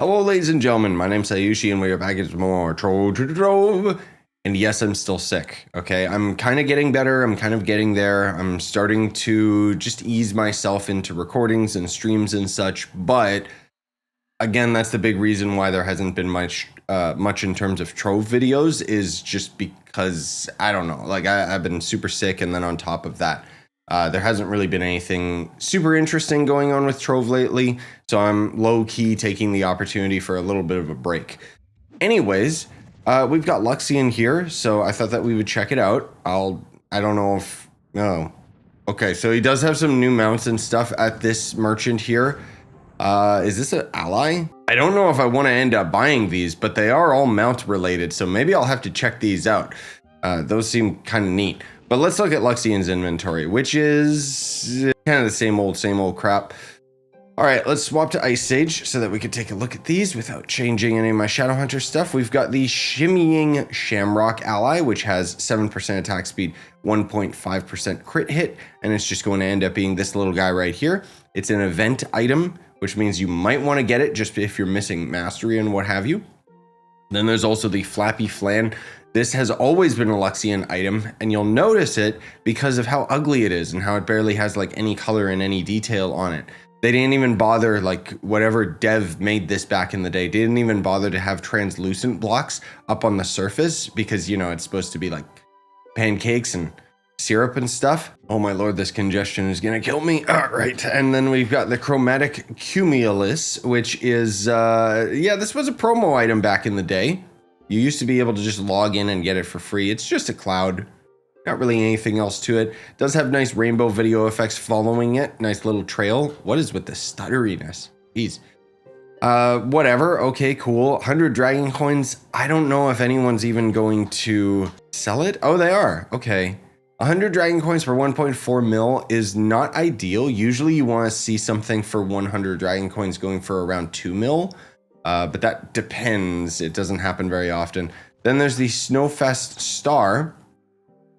Hello, ladies and gentlemen. My name's Scyushi, and we are back with more Trove. And yes, I'm still sick. Okay, I'm kind of getting better. I'm kind of getting there. I'm starting to just ease myself into recordings and streams and such. But again, that's the big reason why there hasn't been much in terms of Trove videos. Is just because I don't know. Like I've been super sick, and then on top of that, there hasn't really been anything super interesting going on with Trove lately, so I'm low-key taking the opportunity for a little bit of a break. Anyways, we've got Luxion here, so I thought that we would check it out. I don't know if... No. Okay, so he does have some new mounts and stuff at this merchant here. Is this an ally? I don't know if I want to end up buying these, but they are all mount related, so maybe I'll have to check these out. Those seem kind of neat. But let's look at Luxion's inventory, which is kind of the same old crap. All right, let's swap to Ice Sage so that we can take a look at these without changing any of my Shadowhunter stuff. We've got the Shimmying Shamrock ally, which has 7% attack speed, 1.5% crit hit, and it's just going to end up being this little guy right here. It's an event item, which means you might want to get it just if you're missing mastery and what have you. Then there's also the Flappy Flan. This has always been a Luxion item, and you'll notice it because of how ugly it is and how it barely has like any color and any detail on it. They didn't even bother, like whatever dev made this back in the day, didn't even bother to have translucent blocks up on the surface because, you know, it's supposed to be like pancakes and syrup and stuff. Oh my lord, this congestion is gonna kill me. All right, and then we've got the Chromatic cumulus, which is, yeah, this was a promo item back in the day. You used to be able to just log in and get it for free. It's just a cloud. Not really anything else to it. Does have nice rainbow video effects following it. Nice little trail. What is with the stutteriness? Jeez. Whatever. Okay, cool. 100 dragon coins. I don't know if anyone's even going to sell it. Oh, they are. Okay. 100 dragon coins for 1.4 mil is not ideal. Usually you want to see something for 100 dragon coins going for around 2 mil. But that depends. It doesn't happen very often. Then there's the Snowfest Star.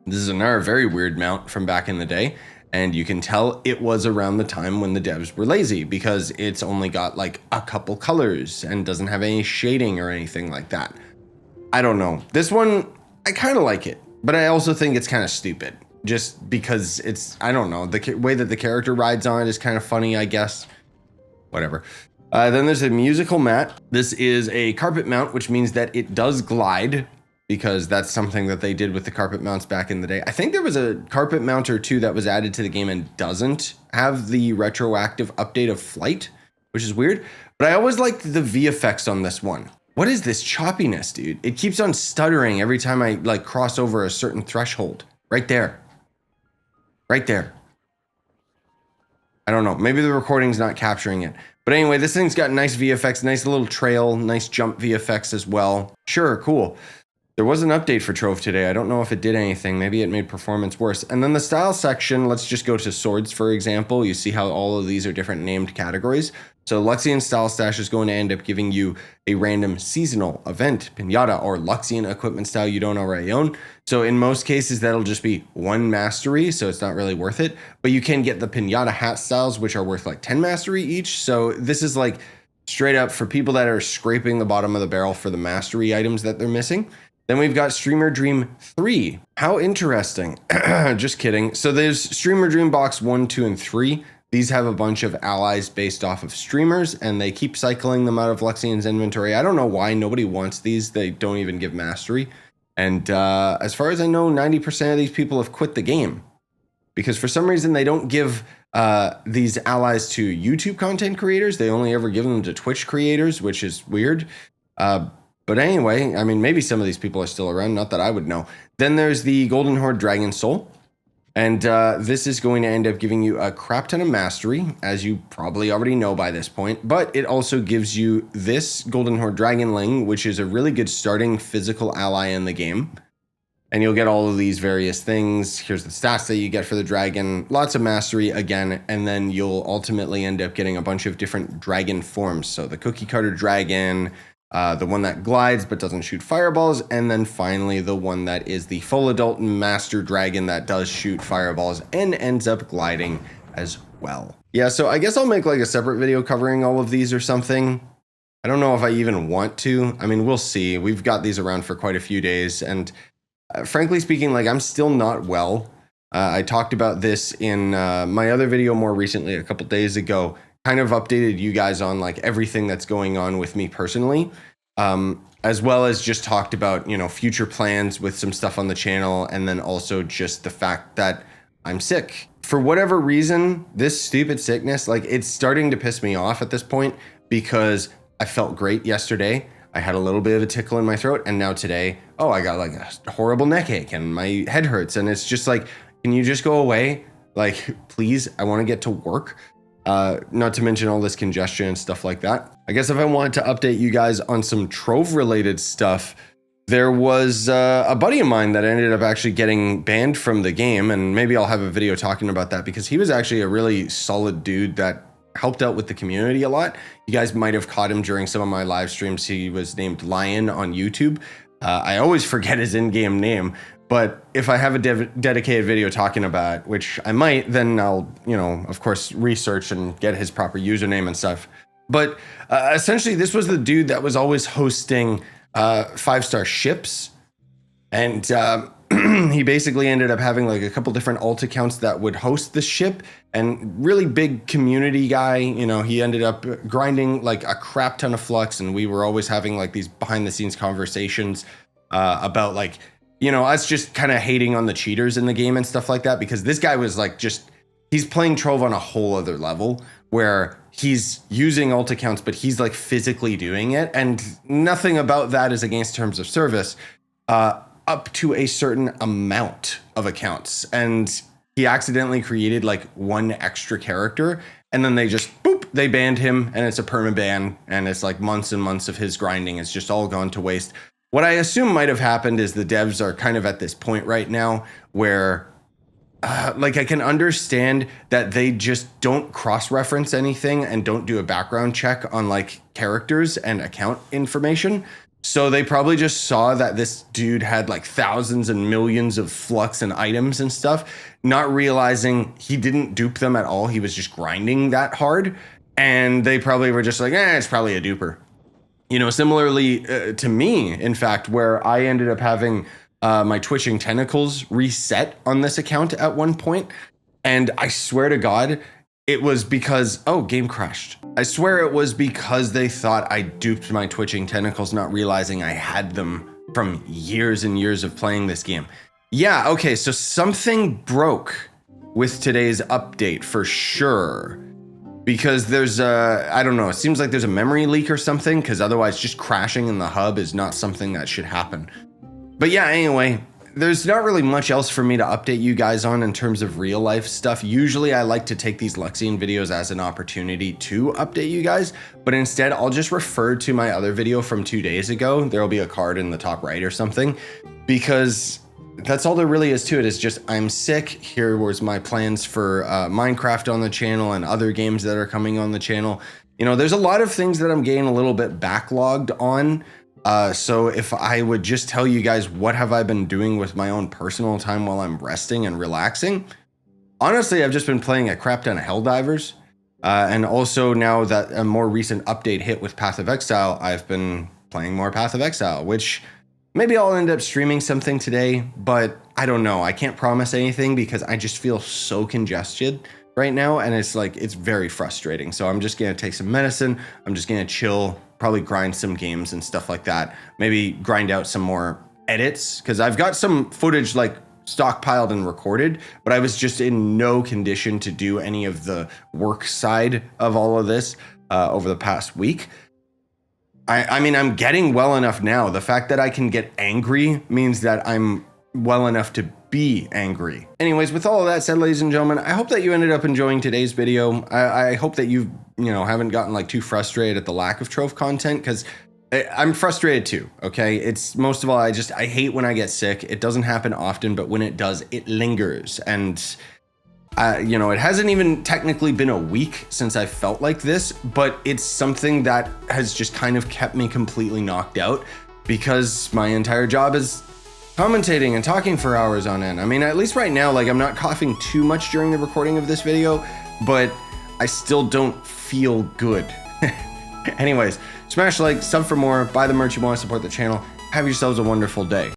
This is another very weird mount from back in the day. And you can tell it was around the time when the devs were lazy because it's only got like a couple colors and doesn't have any shading or anything like that. I don't know. This one, I kind of like it, but I also think it's kind of stupid just because it's, I don't know, the way that the character rides on it is kind of funny, I guess. Whatever. Then there's a musical mat. This is a carpet mount, which means that it does glide because that's something that they did with the carpet mounts back in the day. I think there was a carpet mount or two that was added to the game and doesn't have the retroactive update of flight, which is weird. But I always liked the VFX on this one. What is this choppiness, dude? It keeps on stuttering every time I like cross over a certain threshold. Right there. Right there. I don't know. Maybe the recording's not capturing it. But anyway, this thing's got nice VFX, nice little trail, nice jump VFX as well. Sure, cool. There was an update for Trove today. I don't know if it did anything. Maybe it made performance worse. And then the style section, let's just go to swords, for example. You see how all of these are different named categories. So Luxion Style Stash is going to end up giving you a random seasonal event, pinata, or Luxion equipment style you don't already own. So in most cases, that'll just be 1 mastery, so it's not really worth it. But you can get the pinata hat styles, which are worth like 10 mastery each. So this is like straight up for people that are scraping the bottom of the barrel for the mastery items that they're missing. Then we've got Streamer Dream 3. How interesting. Just kidding. So there's Streamer Dream Box 1, 2, and 3. These have a bunch of allies based off of streamers, and they keep cycling them out of Luxion's inventory. I don't know why nobody wants these. They don't even give mastery. And as far as I know, 90% of these people have quit the game. Because for some reason, they don't give these allies to YouTube content creators. They only ever give them to Twitch creators, which is weird. But anyway, I mean, maybe some of these people are still around, not that I would know. Then there's the Golden Hoard Dragon Soul. And this is going to end up giving you a crap ton of mastery, as you probably already know by this point. But it also gives you this Golden Hoard Dragonling, which is a really good starting physical ally in the game. And you'll get all of these various things. Here's the stats that you get for the dragon. Lots of mastery again. And then you'll ultimately end up getting a bunch of different dragon forms. So the cookie cutter dragon, the one that glides but doesn't shoot fireballs, and then finally the one that is the full adult master dragon that does shoot fireballs and ends up gliding as well. Yeah, so I guess I'll make like a separate video covering all of these or something. I don't know if I even want to. I mean, we'll see. We've got these around for quite a few days, and frankly speaking, like I'm still not well. I talked about this in my other video more recently, a couple days ago, kind of updated you guys on like everything that's going on with me personally, as well as just talked about, you know, future plans with some stuff on the channel. And then also just the fact that I'm sick. For whatever reason, this stupid sickness, like it's starting to piss me off at this point because I felt great yesterday. I had a little bit of a tickle in my throat, and now today, oh, I got like a horrible neck ache and my head hurts. And it's just like, can you just go away? Like, please, I want to get to work. Not to mention all this congestion and stuff like that. I guess if I wanted to update you guys on some Trove related stuff, there was a buddy of mine that ended up actually getting banned from the game. And maybe I'll have a video talking about that because he was actually a really solid dude that helped out with the community a lot. You guys might have caught him during some of my live streams. He was named Lion on YouTube. I always forget his in-game name, but if I have a dedicated video talking about, which I might, then I'll, you know, of course, research and get his proper username and stuff. But essentially, this was the dude that was always hosting 5-star ships. And he basically ended up having like a couple different alt accounts that would host the ship, and really big community guy. You know, he ended up grinding like a crap ton of flux, and we were always having like these behind the scenes conversations about like, you know, us just kind of hating on the cheaters in the game and stuff like that, because this guy was like he's playing Trove on a whole other level where he's using alt accounts, but he's like physically doing it. And nothing about that is against terms of service up to a certain amount of accounts. And he accidentally created like one extra character, and then they just boop, they banned him, and it's a perma ban. And it's like months and months of his grinding is just all gone to waste. What I assume might have happened is the devs are kind of at this point right now where like I can understand that they just don't cross-reference anything and don't do a background check on like characters and account information. So they probably just saw that this dude had like thousands and millions of flux and items and stuff, not realizing he didn't dupe them at all. He was just grinding that hard. And they probably were just like, it's probably a duper. You know, similarly to me, in fact, where I ended up having my twitching tentacles reset on this account at one point. And I swear to God, it was because, game crashed. I swear it was because they thought I duped my twitching tentacles, not realizing I had them from years and years of playing this game. Yeah, okay, so something broke with today's update for sure. Because there's I don't know, it seems like there's a memory leak or something, because otherwise just crashing in the hub is not something that should happen. But yeah, anyway, there's not really much else for me to update you guys on in terms of real life stuff. Usually I like to take these Luxion videos as an opportunity to update you guys, but instead I'll just refer to my other video from 2 days ago. There'll be a card in the top right or something, because that's all there really is to it. Is just I'm sick. Here was my plans for Minecraft on the channel and other games that are coming on the channel. You know, there's a lot of things that I'm getting a little bit backlogged on. So if I would just tell you guys what have I been doing with my own personal time while I'm resting and relaxing, honestly, I've just been playing a crap ton of Helldivers. And also now that a more recent update hit with Path of Exile, I've been playing more Path of Exile, which maybe I'll end up streaming something today, but I don't know. I can't promise anything because I just feel so congested right now, and it's like, it's very frustrating. So I'm just gonna take some medicine. I'm just gonna chill, probably grind some games and stuff like that. Maybe grind out some more edits, because I've got some footage like stockpiled and recorded, but I was just in no condition to do any of the work side of all of this over the past week. I mean, I'm getting well enough now. The fact that I can get angry means that I'm well enough to be angry. Anyways, with all of that said, ladies and gentlemen, I hope that you ended up enjoying today's video. I hope that you haven't gotten like too frustrated at the lack of Trove content, because I'm frustrated too, okay? It's most of all, I hate when I get sick. It doesn't happen often, but when it does, it lingers. And it hasn't even technically been a week since I felt like this, but it's something that has just kind of kept me completely knocked out, because my entire job is commentating and talking for hours on end. I mean, at least right now, like I'm not coughing too much during the recording of this video, but I still don't feel good. Anyways, Smash like, sub for more, buy the merch you want to support the channel. Have yourselves a wonderful day.